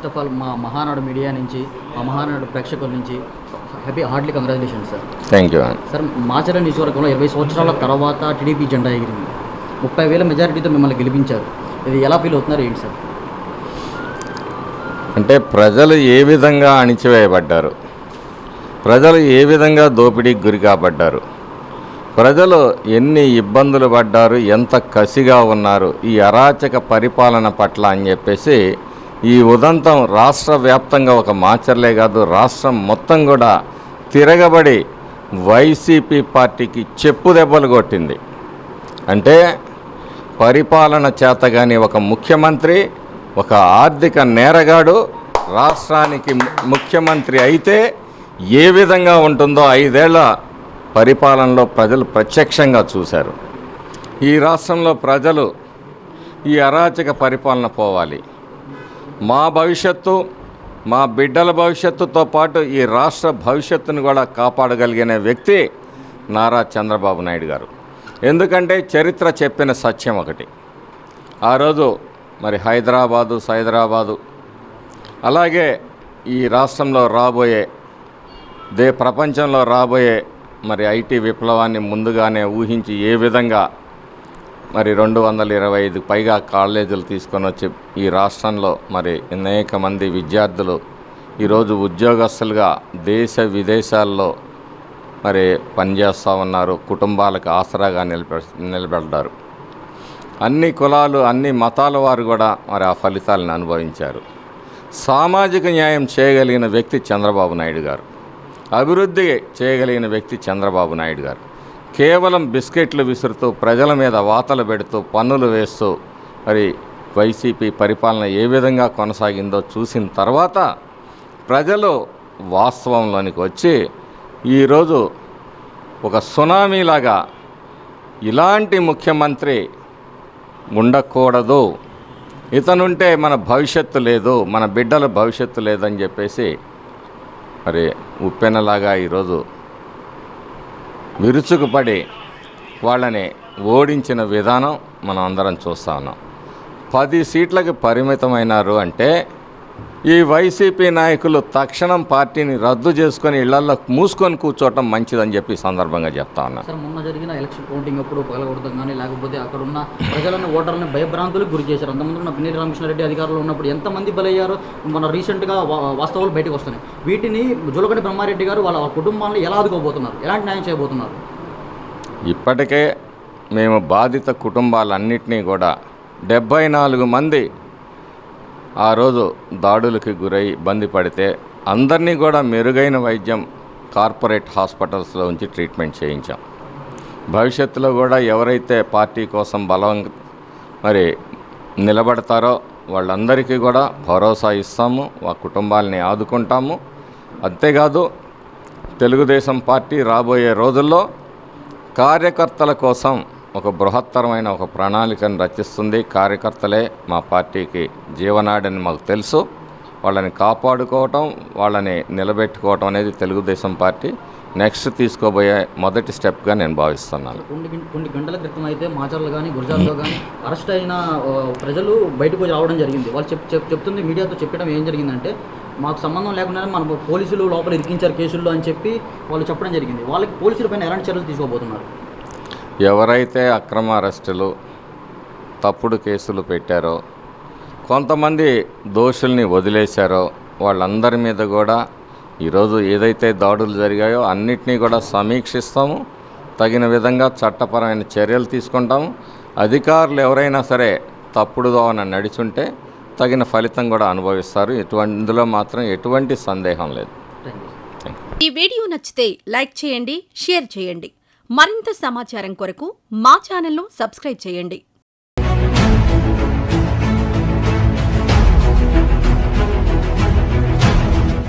First of all మా Mahanadu media నుంచి, మా మహానాడు ప్రేక్షకుల నుంచి Hartley congratulations sir. Thank you sir. Macherla నియోజకవర్గంలో 20 సంవత్సరాల తర్వాత టీడీపీ జెండా ఎగిరింది. 30,000 మెజారిటీతో మిమ్మల్ని గెలిపించారు. ఇది ఎలా ఫీల్ అవుతున్నారు ఏంటి సార్? అంటే ప్రజలు ఏ విధంగా అణిచివేయబడ్డారు, ప్రజలు ఏ విధంగా దోపిడీకి గురి కాబడ్డారు, ప్రజలు ఎన్ని ఇబ్బందులు పడ్డారు, ఎంత కసిగా ఉన్నారు ఈ అరాచక పరిపాలన పట్ల అని చెప్పేసి ఈ ఉదంతం రాష్ట్ర వ్యాప్తంగా ఒక మాచర్లే కాదు రాష్ట్రం మొత్తం కూడా తిరగబడి వైసీపీ పార్టీకి చెప్పు దెబ్బలు కొట్టింది. అంటే పరిపాలన చేతగాని ఒక ముఖ్యమంత్రి, ఒక ఆర్థిక నేరగాడు రాష్ట్రానికి ముఖ్యమంత్రి అయితే ఏ విధంగా ఉంటుందో 5 ఏళ్ల పరిపాలనలో ప్రజలు ప్రత్యక్షంగా చూశారు. ఈ రాష్ట్రంలో ప్రజలు ఈ అరాచక పరిపాలన పోవాలి, మా భవిష్యత్తు, మా బిడ్డల భవిష్యత్తుతో పాటు ఈ రాష్ట్ర భవిష్యత్తును కూడా కాపాడగలిగిన వ్యక్తి నారా చంద్రబాబు నాయుడు గారు. ఎందుకంటే చరిత్ర చెప్పిన సత్యం ఒకటి. ఆ రోజు మరి హైదరాబాదు అలాగే ఈ రాష్ట్రంలో రాబోయే ప్రపంచంలో రాబోయే మరి ఐటీ విప్లవాన్ని ముందుగానే ఊహించి ఏ విధంగా మరి 225 పైగా కాలేజీలు తీసుకొని వచ్చి ఈ రాష్ట్రంలో మరి అనేక మంది విద్యార్థులు ఈరోజు ఉద్యోగస్తులుగా దేశ విదేశాల్లో మరి పనిచేస్తూ ఉన్నారు, కుటుంబాలకు ఆసరాగా నిలబడ్డారు. అన్ని కులాలు అన్ని మతాల వారు కూడా మరి ఆ ఫలితాలను అనుభవించారు. సామాజిక న్యాయం చేయగలిగిన వ్యక్తి చంద్రబాబు నాయుడు గారు, అభివృద్ధి చేయగలిగిన వ్యక్తి చంద్రబాబు నాయుడు గారు. కేవలం బిస్కెట్లు విసురుతూ ప్రజల మీద వాతలు పెడుతూ పన్నులు వేస్తూ మరి వైసీపీ పరిపాలన ఏ విధంగా కొనసాగిందో చూసిన తర్వాత ప్రజలు వాస్తవంలోనికి వచ్చి ఈరోజు ఒక సునామీలాగా ఇలాంటి ముఖ్యమంత్రి ఉండకూడదు, ఇతనుంటే మన భవిష్యత్తు లేదు, మన బిడ్డల భవిష్యత్తు లేదని చెప్పేసి మరి ఉప్పెనలాగా ఈరోజు విరుచుకుపడి వాళ్ళని ఓడించిన విధానం మనం అందరం చూస్తూ ఉన్నాం. 10 సీట్లకు పరిమితమైనారు అంటే ఈ వైసీపీ నాయకులు తక్షణం పార్టీని రద్దు చేసుకొని ఇళ్లల్లో మూసుకొని కూర్చోవటం మంచిదని చెప్పి సందర్భంగా చెప్తా ఉన్నా. సార్, మొన్న జరిగిన ఎలక్షన్ కౌంటింగ్ అప్పుడు పగలగొడతాం కానీ లేకపోతే అక్కడ ఉన్న ప్రజలను ఓటర్లను భయభ్రాంతులకు గురి చేశారు. అంతమంది ఉన్న పిన్నెల్లి రామకృష్ణారెడ్డి అధికారులు ఉన్నప్పుడు ఎంతమంది బలయ్యారో మన రీసెంట్గా వాస్తవాలు బయటకు వస్తున్నాయి. వీటిని జులకంటి బ్రహ్మారెడ్డి గారు వాళ్ళ కుటుంబాలను ఎలా ఆదుకోబోతున్నారు, ఎలాంటి న్యాయం చేయబోతున్నారు? ఇప్పటికే మేము బాధిత కుటుంబాలన్నింటినీ కూడా 74 మంది ఆ రోజు దాడులకి గురై ఇబ్బంది పడితే అందరినీ కూడా మెరుగైన వైద్యం కార్పొరేట్ హాస్పిటల్స్లో ఉంచి ట్రీట్మెంట్ చేయించాం. భవిష్యత్తులో కూడా ఎవరైతే పార్టీ కోసం మరి నిలబడతారో వాళ్ళందరికీ కూడా భరోసా ఇస్తాము, ఆ కుటుంబాలని ఆదుకుంటాము. అంతేకాదు తెలుగుదేశం పార్టీ రాబోయే రోజుల్లో కార్యకర్తల కోసం ఒక బృహత్తరమైన ఒక ప్రణాళికను రచిస్తుంది. కార్యకర్తలే మా పార్టీకి జీవనాడని మాకు తెలుసు. వాళ్ళని కాపాడుకోవటం, వాళ్ళని నిలబెట్టుకోవటం అనేది తెలుగుదేశం పార్టీ నెక్స్ట్ తీసుకోబోయే మొదటి స్టెప్గా నేను భావిస్తున్నాను. కొన్ని గంటల క్రితం అయితే మాచర్లు కానీ గురజాల్లో కానీ అరెస్ట్ అయిన ప్రజలు బయటకు రావడం జరిగింది. వాళ్ళు చెప్తుంది మీడియాతో చెప్పడం ఏం జరిగిందంటే మాకు సంబంధం లేకుండా మన పోలీసులు లోపల ఇరికించారు కేసుల్లో అని చెప్పి వాళ్ళు చెప్పడం జరిగింది. వాళ్ళకి పోలీసుల పైన ఎలాంటి చర్యలు తీసుకోబోతున్నారు? ఎవరైతే అక్రమ అరెస్టులు తప్పుడు కేసులు పెట్టారో, కొంతమంది దోషుల్ని వదిలేశారో వాళ్ళందరి మీద కూడా ఈరోజు ఏదైతే దాడులు జరిగాయో అన్నిటినీ కూడా సమీక్షిస్తాము, తగిన విధంగా చట్టపరమైన చర్యలు తీసుకుంటాము. అధికారులు ఎవరైనా సరే తప్పుడు దోవన నడిచుంటే తగిన ఫలితం కూడా అనుభవిస్తారు. ఇందులో మాత్రం ఎటువంటి సందేహం లేదు. ఈ వీడియో నచ్చితే లైక్ చేయండి, షేర్ చేయండి. మరింత సమాచారం కొరకు మా ఛానల్ను సబ్స్క్రైబ్ చేయండి.